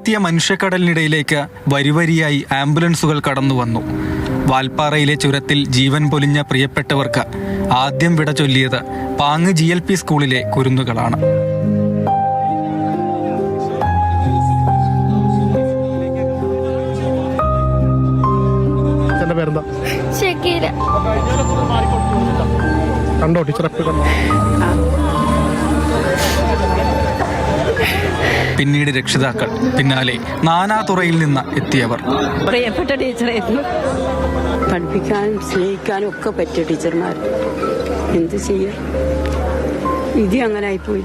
കത്തിയ മനുഷ്യക്കടലിനിടയിലേക്ക് വരിവരിയായി ആംബുലൻസുകൾ കടന്നു വന്നു. വാൽപ്പാറയിലെ ചുരത്തിൽ ജീവൻ പൊലിഞ്ഞ പ്രിയപ്പെട്ടവർക്ക് ആദ്യം വിട ചൊല്ലിയത് പാങ്ങ് GLP സ്കൂളിലെ കുരുന്നുകളാണ്. കണ്ടോ ടീച്ചർ? പിന്നീട് രക്ഷിതാക്കൾ, പിന്നാലെ നാനാതുറയിൽ നിന്ന് എത്തിയവർ. പ്രിയപ്പെട്ട ടീച്ചറായിരുന്നു. പഠിപ്പിക്കാനും സ്നേഹിക്കാനും ഒക്കെ പറ്റിയ ടീച്ചർമാർ. എന്ത് ചെയ്യാ, വിധി അങ്ങനെ ആയിപ്പോയി.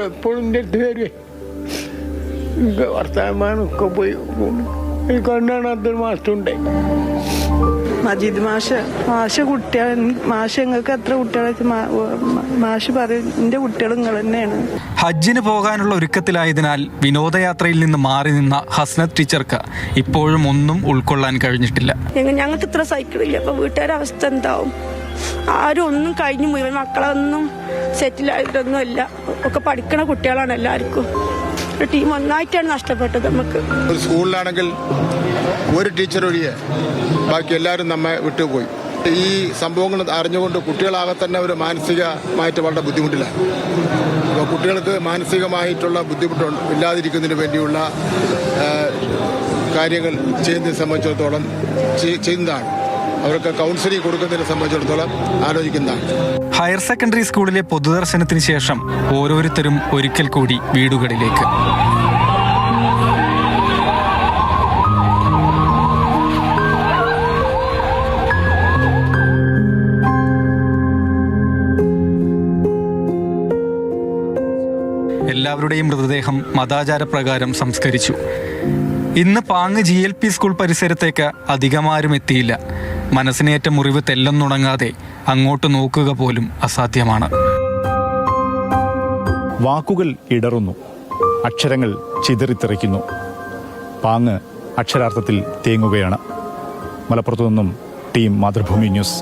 എപ്പോഴും എൻ്റെ അടുത്ത് വരുവേ, വർത്തമാനമൊക്കെ പോയി കണ്ടാണ്. അതൊരു മാസ്റ്ററുണ്ടായി, മജീദ് മാഷ് കുട്ടികൾ. മാഷ് നിങ്ങൾക്ക് എത്ര കുട്ടികളെ? മാഷ് പറയും എൻ്റെ കുട്ടികൾ നിങ്ങൾ തന്നെയാണ്. ഹജ്ജിന് പോകാനുള്ള ഒരുക്കത്തിലായതിനാൽ വിനോദയാത്രയിൽ നിന്ന് മാറി നിന്ന ഹസ്നത്ത് ടീച്ചർക്ക് ഇപ്പോഴും ഒന്നും ഉൾക്കൊള്ളാൻ കഴിഞ്ഞിട്ടില്ല. ഞങ്ങൾക്ക് ഇത്ര സൈക്കിളില്ല, അപ്പൊ വീട്ടുകാരുടെ അവസ്ഥ എന്താവും? ആരും ഒന്നും കഴിഞ്ഞു മുഴുവൻ മക്കളൊന്നും സെറ്റിലായിട്ടൊന്നും അല്ല. ഒക്കെ പഠിക്കണ കുട്ടികളാണ് എല്ലാവർക്കും. ഒരു ടീം ഒന്നായിട്ടാണ് നഷ്ടപ്പെട്ടത്. നമുക്ക് ഒരു സ്കൂളിലാണെങ്കിൽ ഒരു ടീച്ചർ ഒഴികെ ബാക്കി എല്ലാവരും നമ്മെ വിട്ടുപോയി. ഈ സംഭവങ്ങൾ അറിഞ്ഞുകൊണ്ട് കുട്ടികളാകെ തന്നെ ഒരു മാനസികമായിട്ട് വളരെ ബുദ്ധിമുട്ടിലാണ്. അപ്പോൾ കുട്ടികൾക്ക് മാനസികമായിട്ടുള്ള ബുദ്ധിമുട്ട് ഇല്ലാതിരിക്കുന്നതിന് വേണ്ടിയുള്ള കാര്യങ്ങൾ ചെയ്യുന്നതിനെ സംബന്ധിച്ചിടത്തോളം ചെയ്യുന്നതാണ്. അവർക്ക് കൗൺസിലിംഗ് കൊടുക്കുന്നതിനെ സംബന്ധിച്ചിടത്തോളം ആലോചിക്കുന്നതാണ്. ഹയർ സെക്കൻഡറി സ്കൂളിലെ പൊതുദർശനത്തിന് ശേഷം ഓരോരുത്തരും ഒരിക്കൽ കൂടി വീടുകളിലേക്ക്. എല്ലാവരുടെയും മൃതദേഹം മതാചാരപ്രകാരം സംസ്കരിച്ചു. ഇന്ന് പാങ്ങ് GLP സ്കൂൾ പരിസരത്തേക്ക് അധികമാരും എത്തിയില്ല. മനസ്സിനേറ്റ മുറിവ് തെല്ലെന്നുണങ്ങാതെ അങ്ങോട്ട് നോക്കുക പോലും അസാധ്യമാണ്. വാക്കുകൾ ഇടറുന്നു, അക്ഷരങ്ങൾ ചിതറിത്തെറിക്കുന്നു. പാങ്ങ് അക്ഷരാർത്ഥത്തിൽ തേങ്ങുകയാണ്. മലപ്പുറത്തു നിന്നും ടീം മാതൃഭൂമി ന്യൂസ്.